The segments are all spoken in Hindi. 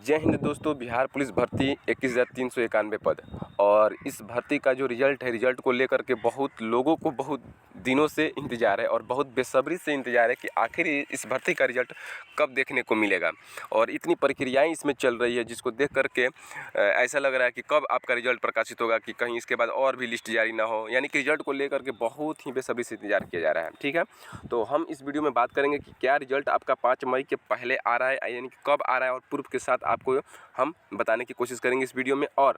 जय हिंद दोस्तों। बिहार पुलिस भर्ती 21,391 पद और इस भर्ती का जो रिज़ल्ट है, रिज़ल्ट को लेकर के बहुत लोगों को बहुत दिनों से इंतज़ार है और बहुत बेसब्री से इंतज़ार है कि आखिर इस भर्ती का रिज़ल्ट कब देखने को मिलेगा। और इतनी प्रक्रियाएं इसमें चल रही है जिसको देख करके ऐसा लग रहा है कि कब आपका रिज़ल्ट प्रकाशित होगा, कि कहीं इसके बाद और भी लिस्ट जारी ना हो। यानी कि रिज़ल्ट को लेकर के बहुत ही बेसब्री से इंतज़ार किया जा रहा है। ठीक है, तो हम इस वीडियो में बात करेंगे कि क्या रिज़ल्ट आपका 5 मई के पहले आ रहा है, यानी कि कब आ रहा है, और प्रूफ के साथ आपको हम बताने की कोशिश करेंगे इस वीडियो में। और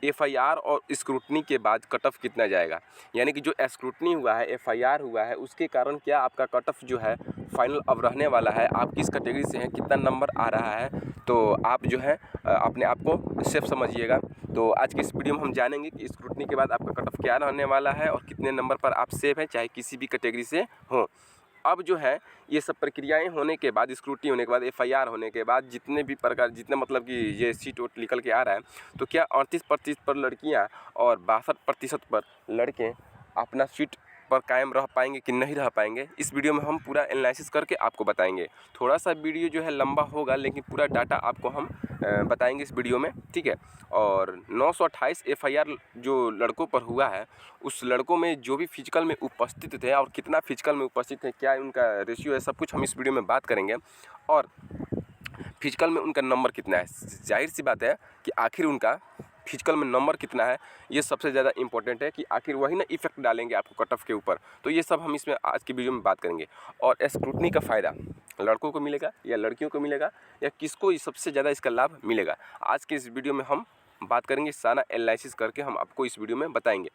एफआईआर और स्क्रूटनी के बाद कट ऑफ कितना जाएगा, यानी कि जो स्क्रूटनी हुआ है, एफआईआर हुआ है, उसके कारण क्या आपका कट ऑफ जो है फाइनल अब रहने वाला है, आप किस कैटेगरी से हैं, कितना नंबर आ रहा है, तो आप जो है अपने आप को सेफ समझिएगा। तो आज की इस वीडियो में हम जानेंगे कि स्क्रूटनी के बाद आपका कट ऑफ क्या रहने वाला है और कितने नंबर पर आप सेफ हैं, चाहे किसी भी कैटेगरी से हों। अब जो है ये सब प्रक्रियाएं होने के बाद, स्क्रूटनी होने के बाद, एफआईआर होने के बाद, जितने भी प्रकार, जितने मतलब कि ये सीट वोट निकल के आ रहा है, तो क्या 38% पर लड़कियां और 62% पर लड़के अपना सीट पर कायम रह पाएंगे कि नहीं रह पाएंगे, इस वीडियो में हम पूरा एनालिसिस करके आपको बताएंगे। थोड़ा सा वीडियो जो है लंबा होगा, लेकिन पूरा डाटा आपको हम बताएंगे इस वीडियो में। ठीक है, और 928 एफआईआर जो लड़कों पर हुआ है, उस लड़कों में जो भी फिजिकल में उपस्थित थे और कितना फिजिकल में उपस्थित है, क्या उनका रेशियो है, सब कुछ हम इस वीडियो में बात करेंगे। और फिजिकल में उनका नंबर कितना है, जाहिर सी बात है कि आखिर उनका फिजिकल में नंबर कितना है, ये सबसे ज़्यादा इंपॉर्टेंट है कि आखिर वही ना इफेक्ट डालेंगे आपको कट ऑफ के ऊपर। तो ये सब हम इसमें आज की वीडियो में बात करेंगे। और स्क्रूटनी का फ़ायदा लड़कों को मिलेगा या लड़कियों को मिलेगा, या किसको सबसे ज़्यादा इसका लाभ मिलेगा, आज के इस वीडियो में हम बात करेंगे। सारा एनालिसिस करके हम आपको इस वीडियो में बताएंगे।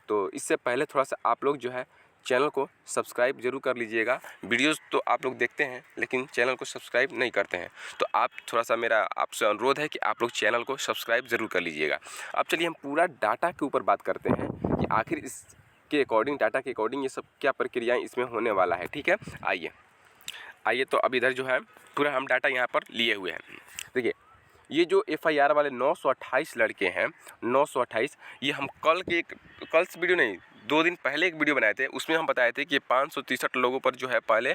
तो इससे पहले थोड़ा सा आप लोग जो है चैनल को सब्सक्राइब जरूर कर लीजिएगा। वीडियोस तो आप लोग देखते हैं लेकिन चैनल को सब्सक्राइब नहीं करते हैं, तो आप थोड़ा सा, मेरा आपसे अनुरोध है कि आप लोग चैनल को सब्सक्राइब जरूर कर लीजिएगा। अब चलिए हम पूरा डाटा के ऊपर बात करते हैं कि आखिर इसके अकॉर्डिंग, डाटा के अकॉर्डिंग ये सब क्या प्रक्रियाएँ इसमें होने वाला है। ठीक है, आइए तो अब इधर जो है पूरा हम डाटा यहाँ पर लिए हुए हैं। देखिए, ये जो एफआईआर वाले 928 लड़के हैं, 928, ये हम कल से वीडियो नहीं, 2 दिन पहले एक वीडियो बनाए थे, उसमें हम बताए थे कि 563 लोगों पर जो है पहले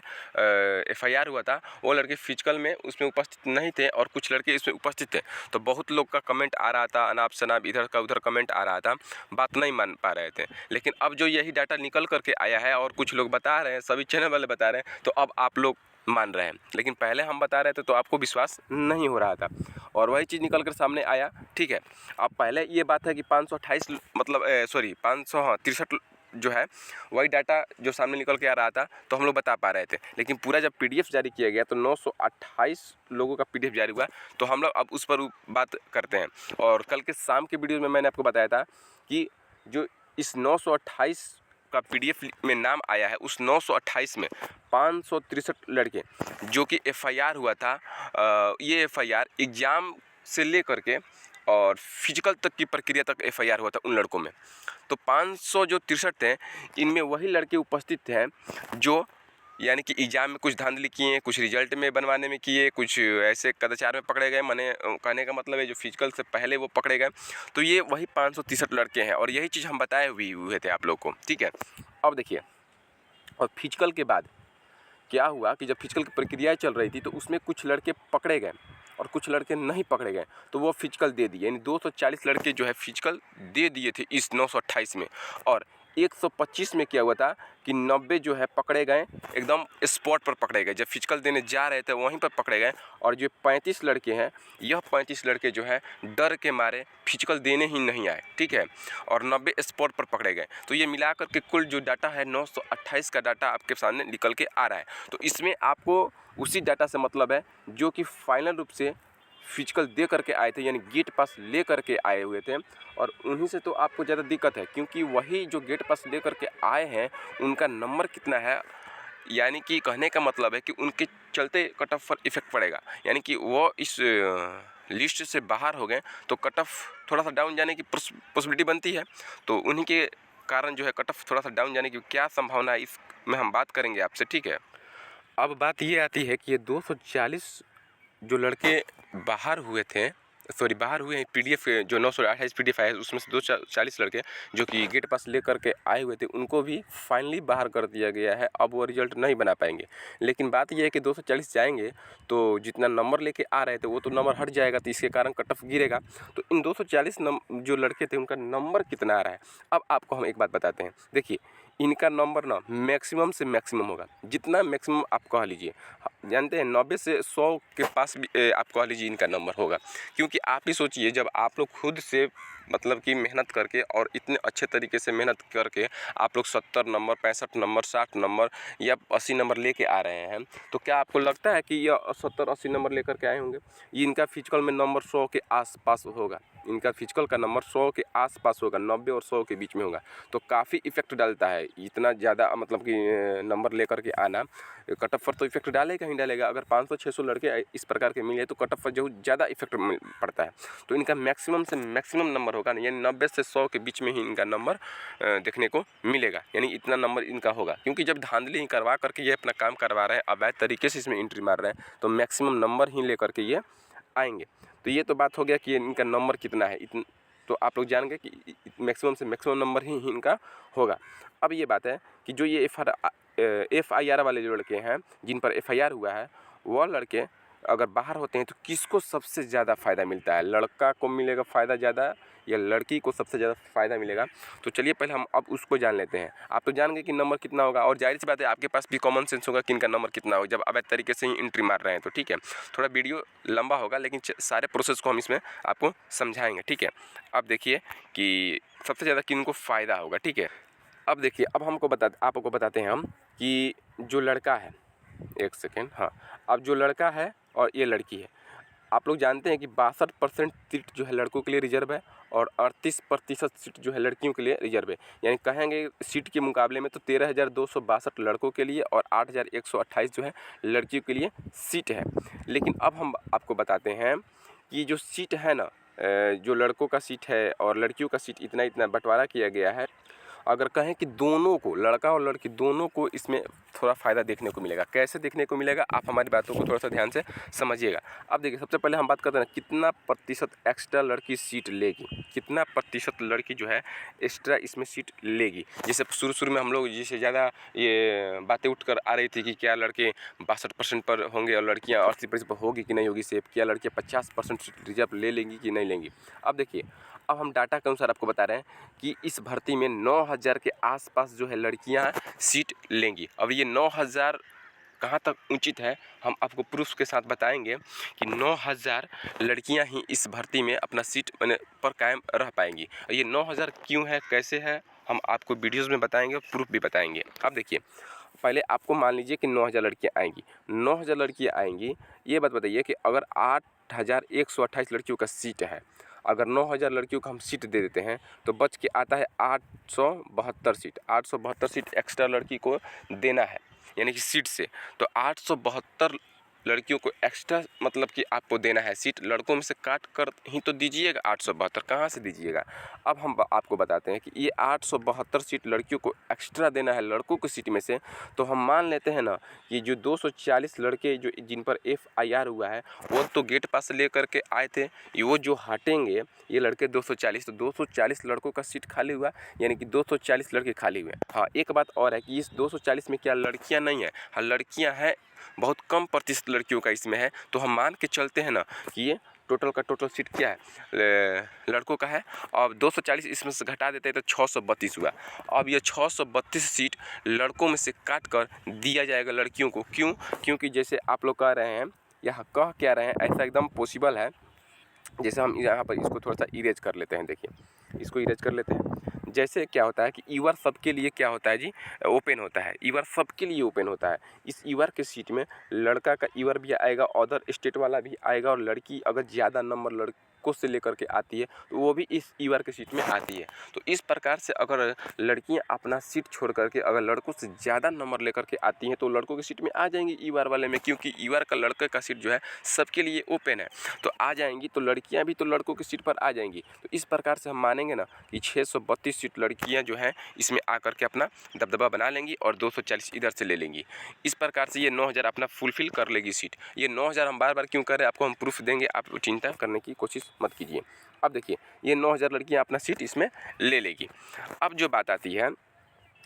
एफआईआर हुआ था। वो लड़के फिजिकल में उसमें उपस्थित नहीं थे और कुछ लड़के इसमें उपस्थित थे। तो बहुत लोग का कमेंट आ रहा था, अनाप शनाप इधर का उधर कमेंट आ रहा था, बात नहीं मान पा रहे थे। लेकिन अब जो यही डाटा निकल करके आया है और कुछ लोग बता रहे हैं, सभी चैनल वाले बता रहे हैं, तो अब आप लोग मान रहे हैं। लेकिन पहले हम बता रहे थे तो आपको विश्वास नहीं हो रहा था, और वही चीज़ निकल कर सामने आया। ठीक है, अब पहले ये बात है कि 528 मतलब 563 जो है वही डाटा जो सामने निकल के आ रहा था, तो हम लोग बता पा रहे थे। लेकिन पूरा जब पीडीएफ जारी किया गया तो 928 लोगों का पीडीएफ जारी हुआ, तो हम लोग अब उस पर बात करते हैं। और कल के शाम के वीडियो में मैंने आपको बताया था कि जो इस 928 का पीडीएफ में नाम आया है, उस 928 में 563 लड़के जो कि एफआईआर हुआ था, ये एफआईआर एग्ज़ाम से लेकर के और फिजिकल तक की प्रक्रिया तक एफआईआर हुआ था उन लड़कों में। तो 500 जो 63 थे, इनमें वही लड़के उपस्थित हैं जो यानी कि एग्ज़ाम में कुछ धांधली किए, कुछ रिजल्ट में बनवाने में किए, कुछ ऐसे कदाचार में पकड़े गए। मैंने कहने का मतलब है जो फिजिकल से पहले वो पकड़े गए। तो ये वही 563 लड़के हैं और यही चीज़ हम बताए हुए थे आप लोग को। ठीक है, अब देखिए, और फिजिकल के बाद क्या हुआ कि जब फिजिकल की प्रक्रियाएँ चल रही थी तो उसमें कुछ लड़के पकड़े गए और कुछ लड़के नहीं पकड़े गए, तो वो फिजिकल दे दिए। यानी 240 लड़के जो है फिजिकल दे दिए थे इस 928 में। और 125 में क्या हुआ था कि 90 जो है पकड़े गए, एकदम स्पॉट पर पकड़े गए, जब फिजिकल देने जा रहे थे वहीं पर पकड़े गए। और जो 35 लड़के हैं, यह 35 लड़के जो है डर के मारे फिजिकल देने ही नहीं आए। ठीक है, और 90 स्पॉट पर पकड़े गए। तो ये मिलाकर के कुल जो डाटा है 928 का डाटा आपके सामने निकल के आ रहा है। तो इसमें आपको उसी डाटा से मतलब है जो कि फाइनल रूप से फिजिकल दे करके आए थे, यानी गेट पास ले करके आए हुए थे। और उन्हीं से तो आपको ज़्यादा दिक्कत है, क्योंकि वही जो गेट पास ले करके आए हैं उनका नंबर कितना है, यानी कि कहने का मतलब है कि उनके चलते कट ऑफ पर इफेक्ट पड़ेगा। यानी कि वो इस लिस्ट से बाहर हो गए तो कट ऑफ थोड़ा सा डाउन जाने की पॉसिबिलिटी बनती है। तो उन्हीं के कारण जो है कट ऑफ थोड़ा सा डाउन जाने की क्या संभावना है, इसमें हम बात करेंगे आपसे। ठीक है, अब बात ये आती है कि ये 240 जो लड़के बाहर हुए थे, सॉरी बाहर हुए हैं पीडीएफ जो 928 पीडीएफ आया है उसमें से 240 लड़के जो कि गेट पास लेकर के आए हुए थे उनको भी फाइनली बाहर कर दिया गया है। अब वो रिजल्ट नहीं बना पाएंगे। लेकिन बात ये है कि 240 जाएंगे तो जितना नंबर लेके आ रहे थे वो तो नंबर हट जाएगा, तो इसके कारण कट ऑफ गिरेगा। तो इन 240 जो लड़के थे उनका नंबर कितना आ रहा है। अब आपको हम एक बात बताते हैं, देखिए इनका नंबर ना मैक्सिमम से मैक्सिमम होगा, जितना मैक्सिमम आप कह लीजिए, जानते हैं 90 से 100 के पास भी आप कह लीजिए इनका नंबर होगा। क्योंकि आप ही सोचिए जब आप लोग खुद से मतलब कि मेहनत करके और इतने अच्छे तरीके से मेहनत करके आप लोग 70 नंबर 65 नंबर 60 नंबर या 80 नंबर लेके आ रहे हैं, तो क्या आपको लगता है कि ये 70-80 नंबर लेकर के आए होंगे। ये इनका फिजिकल में नंबर 100 के आसपास होगा, इनका फिजिकल का नंबर 100 के आसपास होगा, 90 और 100 के बीच में होगा। तो काफ़ी इफेक्ट डालता है इतना ज़्यादा मतलब कि नंबर लेकर के आना। कट ऑफ पर तो इफेक्ट डालेगा ही डालेगा। अगर 500-600 लड़के इस प्रकार के मिले तो कट ऑफ पर जो ज़्यादा इफेक्ट पड़ता है। तो इनका मैक्सिमम से मैक्सिमम नंबर होगा, यानी 90 से 100 के बीच में ही इनका नंबर देखने को मिलेगा, यानी इतना नंबर इनका होगा। क्योंकि जब धांधली ही करवा करके ये अपना काम करवा रहे हैं, अवैध तरीके से इसमें एंट्री मार रहे हैं, तो मैक्सिमम नंबर ही लेकर के ये आएंगे। तो ये तो बात हो गया कि इनका नंबर कितना है। तो आप लोग जान गए कि मैक्सिमम से मैक्सिमम नंबर ही इनका होगा। अब ये बात है कि जो ये FIR वाले जो लड़के हैं जिन पर FIR हुआ है, वह लड़के अगर बाहर होते हैं तो किसको सबसे ज़्यादा फ़ायदा मिलता है, लड़का को मिलेगा फ़ायदा ज़्यादा या लड़की को सबसे ज़्यादा फ़ायदा मिलेगा। तो चलिए पहले हम अब उसको जान लेते हैं। आप तो जान गए कि नंबर कितना होगा, और जाहिर सी बात है आपके पास भी कॉमन सेंस होगा कि इनका नंबर कितना होगा जब अवैध तरीके से ही एंट्री मार रहे हैं। तो ठीक है, थोड़ा वीडियो लंबा होगा लेकिन सारे प्रोसेस को हम इसमें आपको समझाएंगे। ठीक है, अब देखिए कि सबसे ज़्यादा किनको फ़ायदा होगा। ठीक है, अब देखिए अब आपको बताते हैं हम कि जो लड़का है, एक सेकेंड, हाँ, अब जो लड़का है और ये लड़की है, आप लोग जानते हैं कि 62% सीट जो है लड़कों के लिए रिजर्व है और 38% सीट जो है लड़कियों के लिए रिजर्व है। यानी कहेंगे सीट के मुकाबले में तो 13,262 लड़कों के लिए और 8,128 जो है लड़कियों के लिए सीट है। लेकिन अब हम आपको बताते हैं कि जो सीट है ना, जो लड़कों का सीट है और लड़कियों का सीट इतना इतना बंटवारा किया गया है। अगर कहें कि दोनों को, लड़का और लड़की दोनों को इसमें थोड़ा फ़ायदा देखने को मिलेगा। कैसे देखने को मिलेगा, आप हमारी बातों को थोड़ा सा ध्यान से समझिएगा। अब देखिए सबसे पहले हम बात करते हैं कितना प्रतिशत एक्स्ट्रा लड़की सीट लेगी, कितना प्रतिशत लड़की जो है एक्स्ट्रा इसमें सीट लेगी। जैसे शुरू में हम लोग जैसे ज़्यादा ये बातें उठ कर आ रही थी कि क्या लड़के 62% पर होंगे और लड़कियाँ 80% पर होगी कि नहीं होगी सेफ, क्या लड़कियाँ 50% सीट रिजर्व ले लेंगी कि नहीं लेंगी। अब देखिए अब हम डाटा के अनुसार आपको बता रहे हैं कि इस भर्ती में 9,000 के आसपास जो है लड़कियां सीट लेंगी। अब ये 9,000 कहाँ तक उचित है हम आपको प्रूफ के साथ बताएंगे कि 9,000 लड़कियां ही इस भर्ती में अपना सीट पर कायम रह पाएंगी। ये 9,000 क्यों है, कैसे है, हम आपको वीडियोज़ में बताएंगे और प्रूफ भी बताएंगे। अब देखिए पहले आपको मान लीजिए कि 9,000 लड़कियाँ आएंगी, 9,000 लड़कियाँ आएंगी। ये बात बताइए कि अगर 8,128 लड़कियों का सीट है, अगर 9,000 लड़कियों को हम सीट दे देते हैं तो बच के आता है 872 सीट। 872 सीट एक्स्ट्रा लड़की को देना है, यानी कि सीट से तो 872 लड़कियों को एक्स्ट्रा मतलब कि आपको देना है सीट। लड़कों में से काट कर ही तो दीजिएगा, 872 कहाँ से दीजिएगा। अब हम आपको बताते हैं कि ये 872 सीट लड़कियों को एक्स्ट्रा देना है लड़कों की सीट में से। तो हम मान लेते हैं ना कि जो 240 लड़के जो जिन पर FIR हुआ है वो तो गेट पास ले करके आए थे, वो जो हटेंगे ये लड़के 240, तो 240 लड़कों का सीट खाली हुआ, यानी कि 240 लड़के खाली हुए। हाँ, एक बात और है कि इस 240 में क्या लड़कियां नहीं है, हाँ लड़कियां हैं, बहुत कम प्रतिशत लड़कियों का इसमें है। तो हम मान के चलते हैं ना कि ये टोटल का टोटल सीट क्या है, लड़कों का है। अब 240 इसमें से घटा देते हैं तो 632 हुआ। अब ये 632 सीट लड़कों में से काट कर दिया जाएगा लड़कियों को। क्यों? क्योंकि जैसे आप लोग कह रहे हैं या कह क्या रहे हैं, ऐसा एकदम पॉसिबल है। जैसे हम यहाँ पर इसको थोड़ा सा इरेज कर लेते हैं, देखिए इसको इरेज कर लेते हैं। जैसे क्या होता है कि ईवर सबके लिए क्या होता है जी, ओपन होता है। ईवर सबके लिए ओपन होता है। इस ईवर के सीट में लड़का का ईवर भी आएगा, अदर स्टेट वाला भी आएगा, और लड़की अगर ज़्यादा नंबर लड़कों से लेकर के आती है तो वो भी इस ईवर के सीट में आती है। तो इस प्रकार से अगर लड़कियां अपना सीट छोड़ करके अगर लड़कों से ज़्यादा नंबर लेकर के आती हैं तो लड़कों की सीट में आ जाएंगी ईवर वाले में, क्योंकि ईवर का लड़के का सीट जो है सबके लिए ओपन है। तो आ जाएंगी तो लड़कियां भी तो लड़कों की सीट पर आ जाएंगी। तो इस प्रकार से हम मानेंगे ना कि 632 सीट लड़कियां जो हैं इसमें आकर के अपना दबदबा बना लेंगी और 240 इधर से ले लेंगी। इस प्रकार से ये 9000 अपना फुलफिल कर लेगी सीट। ये 9000 हम बार बार क्यों कर रहे हैं, आपको हम प्रूफ देंगे, आप चिंता करने की कोशिश मत कीजिए। अब देखिए ये 9000 लड़कियां अपना सीट इसमें ले लेगी। अब जो बात आती है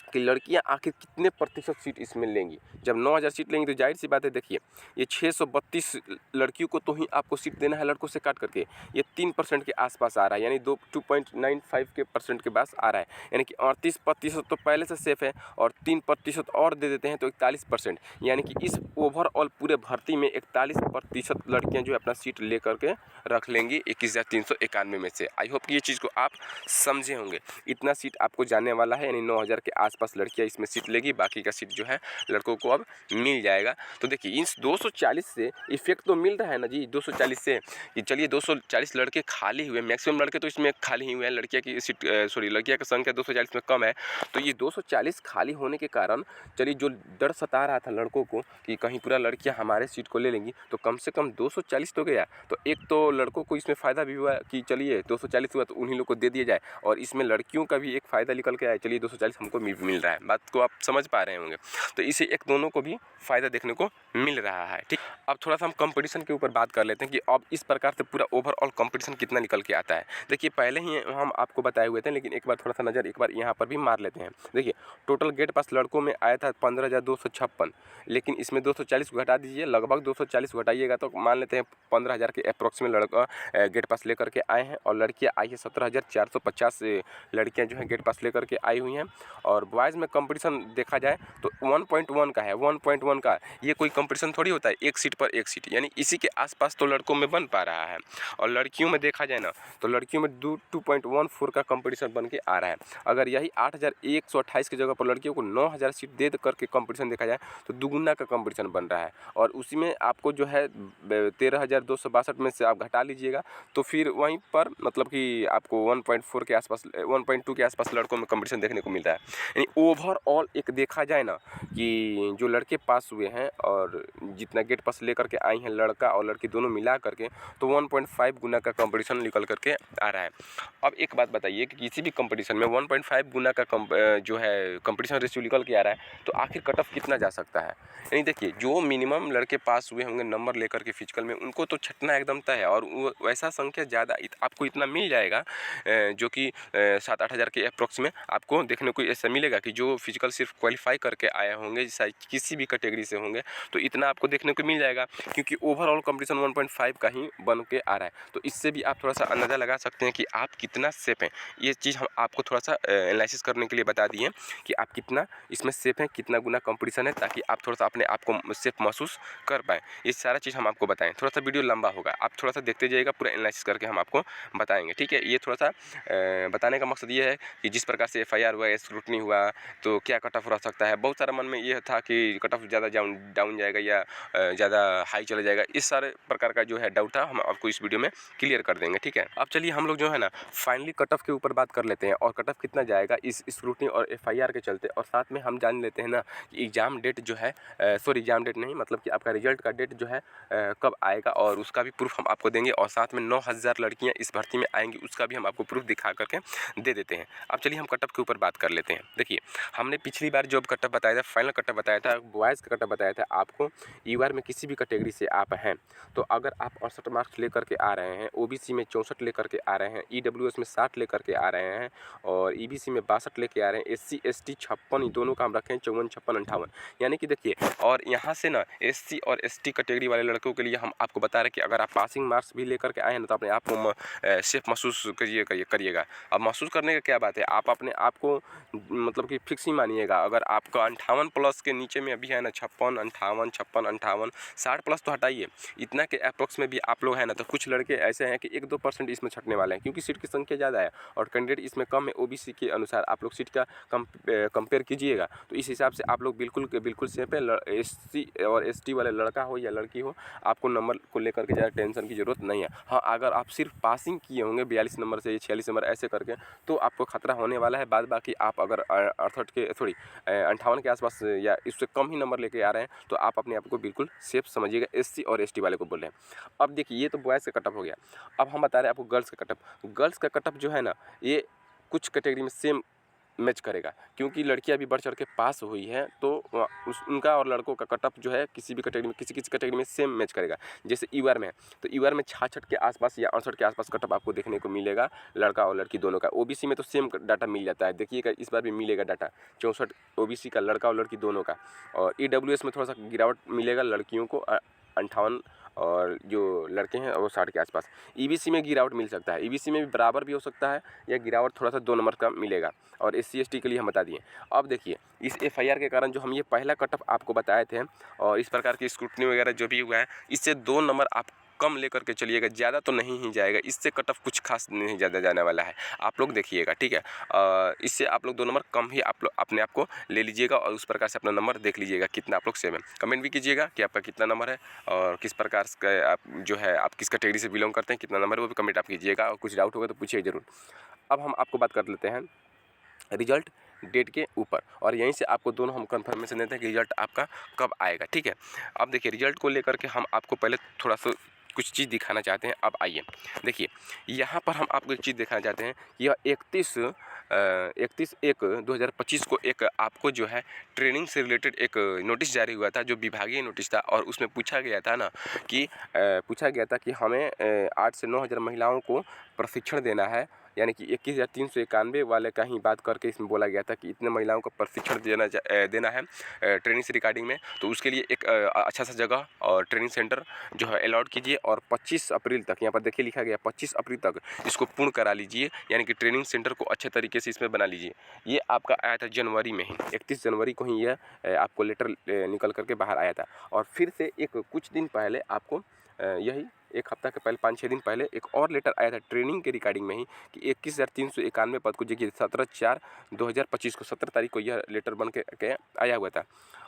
कि लड़कियां आखिर कितने प्रतिशत सीट इसमें लेंगी। जब 9000 सीट लेंगी तो जाहिर सी बात है, देखिए ये 632 लड़कियों को तो ही आपको सीट देना है लड़कों से काट करके। ये 3% के आसपास आ रहा है, यानी 2.95 के परसेंट के पास आ रहा है, यानी कि 38% तो पहले से सेफ है और 3% और दे देते हैं तो 41%, यानी कि इस ओवरऑल पूरे भर्ती में 41% लड़कियाँ जो है अपना सीट ले करके रख लेंगी 21,391 में से। आई होप कि ये चीज़ को आप समझे होंगे। इतना सीट आपको जाने वाला है, यानी 9000 के आसपास लड़कियां इसमें सीट लेगी, बाकी का सीट जो है लड़कों को अब मिल जाएगा। तो देखिए इस 240 से इफेक्ट तो मिल रहा है ना जी, 240 से कि चलिए 240 लड़के खाली हुए, मैक्सिमम लड़के तो इसमें खाली ही हुए हैं, लड़कियां की सीट लड़कियां की संख्या 240 में कम है। तो ये 240 खाली होने के कारण चलिए जो डर सता रहा था लड़कों को कि कहीं पूरा लड़कियां हमारे सीट को ले लेंगी, तो कम से कम 240 तो गया। तो एक तो लड़कों को इसमें फ़ायदा भी हुआ कि चलिए 240 हुआ तो उन्हीं लोग को दे दिया जाए, और इसमें लड़कियों का भी एक फ़ायदा निकल के आया, चलिए 240 हमको मिल रहा है। बात को आप समझ पा रहे होंगे। तो इसे एक दोनों को भी फ़ायदा देखने को मिल रहा है। ठीक, अब थोड़ा सा हम कंपटीशन के ऊपर बात कर लेते हैं कि अब इस प्रकार से पूरा ओवरऑल कंपटीशन कितना निकल के आता है। देखिए पहले ही हम आपको बताए हुए थे, लेकिन एक बार थोड़ा सा नज़र एक बार यहाँ पर भी मार लेते हैं। देखिए टोटल गेट पास लड़कों में आया था 15,256, लेकिन इसमें 240 को घटा दीजिए, लगभग 240 को घटाइएगा तो मान लेते हैं 15,000 के अप्रॉक्सीमेट लड़का गेट पास लेकर के आए हैं, और लड़कियाँ आई है 17,450 लड़कियाँ जो हैं गेट पास लेकर के आई हुई हैं। और बॉयज़ में कंपटीशन देखा जाए तो 1.1 का है, 1.1 का ये कोई कंपटीशन थोड़ी होता है, एक सीट पर एक सीट, यानी इसी के आसपास तो लड़कों में बन पा रहा है। और लड़कियों में देखा जाए ना तो लड़कियों में 2.14 का कंपटीशन बन के आ रहा है। अगर यही 8,128 की जगह पर लड़कियों को 9,000 सीट दे करके कंपटीशन देखा जाए तो दुगुना का कंपटीशन बन रहा है। और उसी में आपको जो है 13,262 में से आप घटा लीजिएगा तो फिर वहीं पर मतलब कि आपको 1.4 के आसपास 1.2 के आसपास लड़कों में कंपटीशन देखने को मिल रहा है। यानी ओवरऑल एक देखा जाए ना कि जो लड़के पास हुए हैं और जितना गेट पास लेकर के आई हैं लड़का और लड़की दोनों मिला करके, तो 1.5 गुना का कंपटीशन निकल करके आ रहा है। अब एक बात बताइए कि किसी भी कंपटीशन में 1.5 गुना का जो है कंपटीशन रेशियो निकल के आ रहा है, तो आखिर कट ऑफ कितना जा सकता है। यानी देखिए जो मिनिमम लड़के पास हुए होंगे नंबर लेकर के फिजिकल में, उनको तो छटना एकदम तय है, और वैसा संख्या ज़्यादा आपको इतना मिल जाएगा जो कि 7-8 हज़ार के अप्रॉक्स में आपको देखने को ऐसा मिलेगा कि जो फिजिकल सिर्फ क्वालिफाई करके आए होंगे किसी भी कैटेगरी से होंगे, तो इतना आपको देखने को मिल जाएगा, क्योंकि ओवरऑल कंपटीशन 1.5 का ही बन के आ रहा है। तो इससे भी आप थोड़ा सा अंदाज़ा लगा सकते हैं कि आप कितना सेफ हैं। ये चीज़ हम आपको थोड़ा सा एनालिसिस करने के लिए बता दिए कि आप कितना इसमें सेफ हैं, कितना गुना कंपटीशन है, ताकि आप थोड़ा सा अपने आप को सेफ महसूस कर पाएँ। ये सारा चीज़ हम आपको बताएं। थोड़ा सा वीडियो लंबा होगा, आप थोड़ा सा देखते जाइएगा, पूरा एनालिसिस करके हम आपको बताएंगे। ठीक है, ये थोड़ा सा बताने का मकसद ये है कि जिस प्रकार से FIR हुआ, स्क्रूटनी हुआ, तो क्या कट ऑफ रह सकता है। बहुत सारा मन में ये था कि कट ऑफ ज़्यादा डाउन जाएगा या ज़्यादा हाई चला जाएगा। इस सारे प्रकार का जो है डाउट था, हम आपको इस वीडियो में क्लियर कर देंगे। ठीक है, अब चलिए हम लोग जो है ना फाइनली कट ऑफ के ऊपर बात कर लेते हैं, और कट ऑफ कितना जाएगा इस स्क्रूटनी और FIR के चलते, और साथ में हम जान लेते हैं ना कि एग्ज़ाम डेट जो है एग्ज़ाम डेट नहीं, मतलब कि आपका रिजल्ट का डेट जो है कब आएगा, और उसका भी प्रूफ हम आपको देंगे, और साथ में 9,000 लड़कियां इस भर्ती में आएंगी उसका भी हम आपको प्रूफ दिखा करके दे देते हैं। अब चलिए हम कट ऑफ के ऊपर बात कर लेते हैं। देखिए हमने पिछली बार जो कट ऑफ बताया था, फाइनल कट ऑफ बताया था, बॉयज़ का कट ऑफ बताया था आपको। EOR में किसी भी कैटेगरी से आप हैं तो अगर आप 68 मार्क्स लेकर के आ रहे हैं, OBC में 64 लेकर के आ रहे हैं, EWS में 60 लेकर के आ रहे हैं, और EBC में 62 लेके आ रहे हैं, SC ST 56, दोनों का हम रखें 54, 56, 58। यानी कि देखिए, और यहाँ से ना SC और ST कैटेगरी वाले लड़कों के लिए हम आपको बता रहे हैं कि अगर आप पासिंग मार्क्स भी लेकर के आए हैं तो अपने आप को सेफ महसूस करिएगा। अब महसूस करने का क्या बात है, आप अपने आप को मतलब कि फिक्स ही मानिएगा। अगर आपका 58 प्लस के नीचे में अभी है ना 56, 58, 56, 58, 60 प्लस तो हटाइए, इतना के अप्रॉक्स में भी आप लोग हैं ना, तो कुछ लड़के ऐसे हैं कि 1-2% इसमें छटने वाले हैं, क्योंकि सीट की संख्या ज़्यादा है और कैंडिडेट इसमें कम है। OBC के अनुसार आप लोग सीट का कंपेयर कीजिएगा, तो इस हिसाब से आप लोग बिल्कुल सेफ है। SC और ST वाले लड़का हो या लड़की हो, आपको नंबर को लेकर के ज़्यादा टेंशन की ज़रूरत नहीं है। हाँ, अगर आप सिर्फ पासिंग किए होंगे 42 नंबर से, 46 नंबर ऐसे करके, तो आपको खतरा होने वाला है। बाद बाकी आप अगर 58 के आसपास या इससे कम ही नंबर लेके आ रहे हैं, तो आप अपने आप को बिल्कुल सेफ समझिएगा। SC और ST वाले को बोल रहे हैं। अब देखिए, ये तो बॉयज़ का कट ऑफ हो गया। अब हम बता रहे हैं आपको गर्ल्स का कट ऑफ। गर्ल्स का कट ऑफ जो है ना, ये कुछ कैटेगरी में सेम मैच करेगा, क्योंकि लड़कियां भी बढ़ चढ़ के पास हुई हैं, तो उनका और लड़कों का कट ऑफ जो है किसी भी कैटेगरी में किसी कैटेगरी में सेम मैच करेगा। जैसे ईआर में, तो ईआर में 66 के आसपास या 68 के आसपास कट ऑफ आपको देखने को मिलेगा, लड़का और लड़की दोनों का। ओबीसी में तो सेम डाटा मिल जाता है, देखिएगा इस बार भी मिलेगा डाटा 64 ओबीसी का, लड़का और लड़की दोनों का। और ईडब्ल्यूएस में थोड़ा सा गिरावट मिलेगा, लड़कियों को 58 और जो लड़के हैं वो 60 के आसपास। ईबीसी में गिरावट मिल सकता है, ईबीसी में भी बराबर भी हो सकता है या गिरावट थोड़ा सा 2 नंबर का मिलेगा। और एससी एसटी के लिए हम बता दिए। अब देखिए इस एफआईआर के कारण जो हम ये पहला कट ऑफ आपको बताए थे और इस प्रकार की स्क्रूटनी वगैरह जो भी हुआ है, इससे 2 नंबर आप कम लेकर के चलिएगा, ज़्यादा तो नहीं ही जाएगा, इससे कट ऑफ कुछ खास नहीं ज़्यादा जाने वाला है, आप लोग देखिएगा, ठीक है। इससे आप लोग 2 नंबर कम ही आप लोग अपने आप को ले लीजिएगा और उस प्रकार से अपना नंबर देख लीजिएगा कितना आप लोग सेम है। कमेंट भी कीजिएगा कि आपका कितना नंबर है और किस प्रकार का आप जो है आप किस कैटेगरी से बिलोंग करते हैं, कितना नंबर है वो भी कमेंट आप कीजिएगा, और कुछ डाउट होगा तो पूछिए ज़रूर। अब हम आपको बात कर लेते हैं रिजल्ट डेट के ऊपर, और यहीं से आपको दोनों हम कंफर्मेशन देते हैं कि रिजल्ट आपका कब आएगा, ठीक है। अब देखिए रिजल्ट को लेकर के हम आपको पहले थोड़ा सा कुछ चीज़ दिखाना चाहते हैं। अब आइए देखिए, यहाँ पर हम आपको एक चीज़ दिखाना चाहते हैं कि यह 31/1/2025 को एक आपको जो है ट्रेनिंग से रिलेटेड एक नोटिस जारी हुआ था, जो विभागीय नोटिस था, और उसमें पूछा गया था ना कि हमें 8 से 9 हज़ार महिलाओं को प्रशिक्षण देना है, यानी कि 21,391 वाले का ही बात करके इसमें बोला गया था कि इतने महिलाओं को प्रशिक्षण देना है ट्रेनिंग से रिगार्डिंग में। तो उसके लिए एक अच्छा सा जगह और ट्रेनिंग सेंटर जो है अलॉट कीजिए, और 25 अप्रैल तक, यहाँ पर देखिए लिखा गया 25 अप्रैल तक इसको पूर्ण करा लीजिए, यानी कि ट्रेनिंग सेंटर को अच्छे तरीके से इसमें बना लीजिए। ये आपका आया था जनवरी में ही, 31 जनवरी को ही यह आपको लेटर निकल करके बाहर आया था। और फिर से एक कुछ दिन पहले आपको यही एक हफ्ता के पहले 5-6 दिन पहले एक और लेटर आया था ट्रेनिंग के रिगार्डिंग में ही कि 21,391 पद को, जो कि 17/4/2025 को 17 तारीख को यह लेटर बन के आया हुआ था।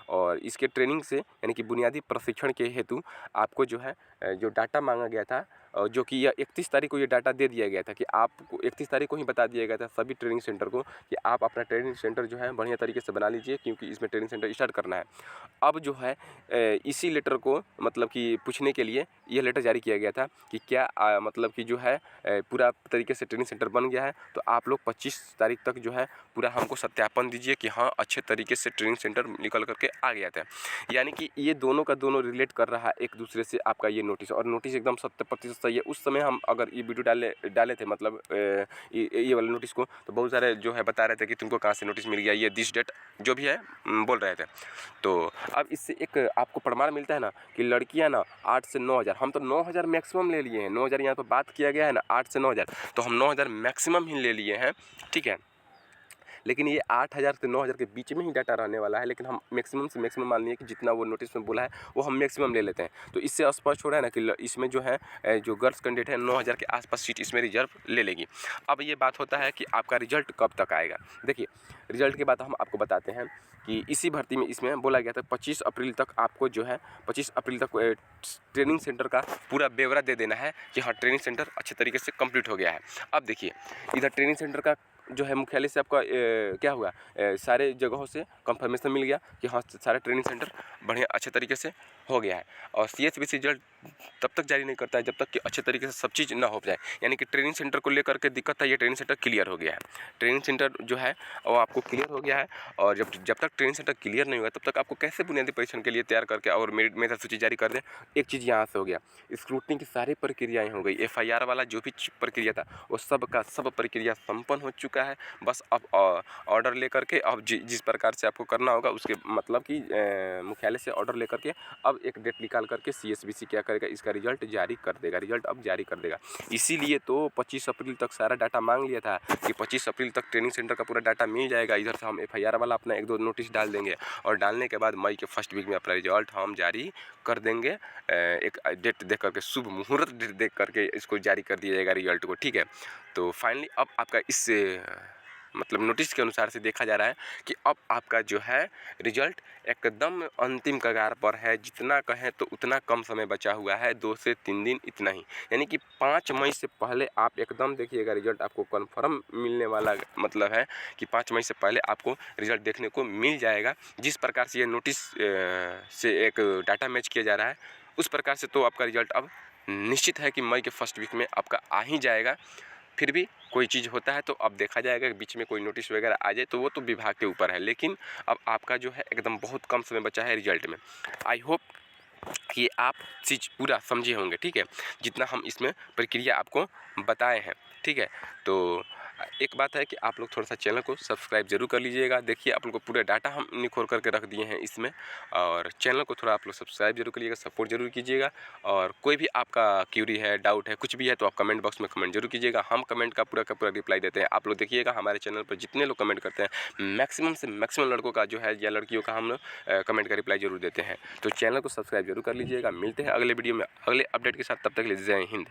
और इसके ट्रेनिंग से यानी कि बुनियादी प्रशिक्षण के हेतु आपको जो है जो डाटा मांगा गया था, जो कि यह 31 तारीख को ये डाटा दे दिया गया था कि आपको 31 तारीख को ही बता दिया गया था सभी ट्रेनिंग सेंटर को कि आप अपना ट्रेनिंग सेंटर जो है बढ़िया तरीके से बना लीजिए, क्योंकि इसमें ट्रेनिंग सेंटर स्टार्ट करना है। अब जो है इसी लेटर को मतलब कि पूछने के लिए यह लेटर जारी किया गया था कि क्या मतलब कि जो है पूरा तरीके से ट्रेनिंग सेंटर बन गया है, तो आप लोग 25 तारीख तक जो है पूरा हमको सत्यापन दीजिए कि हाँ अच्छे तरीके से ट्रेनिंग सेंटर निकल करके आ गया था। यानी कि ये दोनों का दोनों रिलेट कर रहा है एक दूसरे से आपका ये नोटिस, और नोटिस एकदम 100% सही है। उस समय हम अगर ये वीडियो डाले थे मतलब ये वाले नोटिस को, तो बहुत सारे जो है बता रहे थे कि तुमको कहाँ से नोटिस मिल गया, ये दिस डेट जो भी है बोल रहे थे। तो अब इससे एक आपको प्रमाण मिलता है ना कि लड़कियां ना 8 से 9 हज़ार, हम तो 9 हज़ार मैक्सिमम ले लिए हैं, 9 हज़ार यहाँ पर बात किया गया है ना 8 से 9 हज़ार, तो हम 9 हज़ार मैक्सिमम ही ले लिए हैं, ठीक है। लेकिन ये 8,000 से 9,000 के बीच में ही डाटा रहने वाला है, लेकिन हम मैक्सिमम से मैक्सिमम मान लिए कि जितना वो नोटिस में बोला है वो हम मैक्सिमम ले लेते हैं। तो इससे स्पष्ट हो रहा है ना कि इसमें जो है जो गर्ल्स कैंडिडेट है 9,000 के आसपास सीट इसमें रिजर्व ले लेगी। अब ये बात होता है कि आपका रिजल्ट कब तक आएगा। देखिए रिजल्ट के बाद हम आपको बताते हैं कि इसी भर्ती में इसमें बोला गया था 25 अप्रैल तक आपको जो है 25 अप्रैल तक ट्रेनिंग सेंटर का पूरा ब्यौरा दे देना है कि हाँ ट्रेनिंग सेंटर अच्छे तरीके से कंप्लीट हो गया है। अब देखिए इधर ट्रेनिंग सेंटर का जो है मुख्यालय से आपका क्या हुआ, सारे जगहों से कंफर्मेशन मिल गया कि हाँ सारे ट्रेनिंग सेंटर बढ़िया अच्छे तरीके से हो गया है। और सीएचबीसी रिजल्ट तब तक जारी नहीं करता है जब तक कि अच्छे तरीके से सब चीज़ ना हो जाए, यानी कि ट्रेनिंग सेंटर को लेकर के दिक्कत है, ये ट्रेनिंग सेंटर क्लियर हो गया है। ट्रेनिंग सेंटर जो है वो आपको क्लियर हो गया है, और जब तक ट्रेनिंग सेंटर क्लियर नहीं हुआ तब तक आपको कैसे बुनियादी परीक्षण के लिए तैयार करके और मेरिट मेधा सूची जारी कर दें। एक चीज़ यहाँ से हो गया, स्क्रूटनी की सारी प्रक्रियाएँ हो गई, एफआईआर वाला जो भी प्रक्रिया था वो सब का सब प्रक्रिया संपन्न हो चुका है। बस अब ऑर्डर लेकर के अब जिस प्रकार से आपको करना होगा उसके मतलब कि मुख्यालय से ऑर्डर लेकर के अब एक डेट निकाल करके सीएसबीसी क्या करेगा, इसका रिजल्ट जारी कर देगा, रिजल्ट अब जारी कर देगा। इसीलिए तो 25 अप्रैल तक सारा डाटा मांग लिया था कि 25 अप्रैल तक ट्रेनिंग सेंटर का पूरा डाटा मिल जाएगा। इधर से हम एफआईआर वाला अपना 1-2 नोटिस डाल देंगे, और डालने के बाद मई के फर्स्ट वीक में अपना रिजल्ट हम जारी कर देंगे। एक डेट देख करके, शुभ मुहूर्त डेट देख करके इसको जारी कर दिया जाएगा रिजल्ट को, ठीक है। तो फाइनली अब आपका इस मतलब नोटिस के अनुसार से देखा जा रहा है कि अब आपका जो है रिजल्ट एकदम अंतिम कगार पर है। जितना कहें तो उतना कम समय बचा हुआ है, 2 से 3 दिन इतना ही, यानी कि 5 मई से पहले आप एकदम देखिएगा रिजल्ट आपको कन्फर्म मिलने वाला मतलब है कि 5 मई से पहले आपको रिजल्ट देखने को मिल जाएगा। जिस प्रकार से ये नोटिस से एक डाटा मैच किया जा रहा है उस प्रकार से तो आपका रिजल्ट अब निश्चित है कि मई के फर्स्ट वीक में आपका आ ही जाएगा। फिर भी कोई चीज़ होता है तो अब देखा जाएगा कि बीच में कोई नोटिस वगैरह आ जाए तो वो तो विभाग के ऊपर है, लेकिन अब आपका जो है एकदम बहुत कम समय बचा है रिजल्ट में। आई होप कि आप चीज़ पूरा समझे होंगे, ठीक है, जितना हम इसमें प्रक्रिया आपको बताए हैं, ठीक है। तो एक बात है कि आप लोग थोड़ा सा चैनल को सब्सक्राइब जरूर कर लीजिएगा। देखिए आप लोग को पूरा डाटा हम निखोर करके रख दिए हैं इसमें, और चैनल को थोड़ा आप लोग सब्सक्राइब जरूर करिएगा, सपोर्ट जरूर कीजिएगा। और कोई भी आपका क्यूरी है, डाउट है, कुछ भी है तो आप कमेंट बॉक्स में कमेंट जरूर कीजिएगा। हम कमेंट का पूरा रिप्लाई देते हैं। आप लोग देखिएगा हमारे चैनल पर जितने लोग कमेंट करते हैं मैक्सिमम से मैक्सिमम लड़कों का जो है या लड़कियों का हम लोग कमेंट का रिप्लाई जरूर देते हैं। तो चैनल को सब्सक्राइब जरूर कर लीजिएगा। मिलते हैं अगले वीडियो में अगले अपडेट के साथ, तब तक के लिए जय हिंद।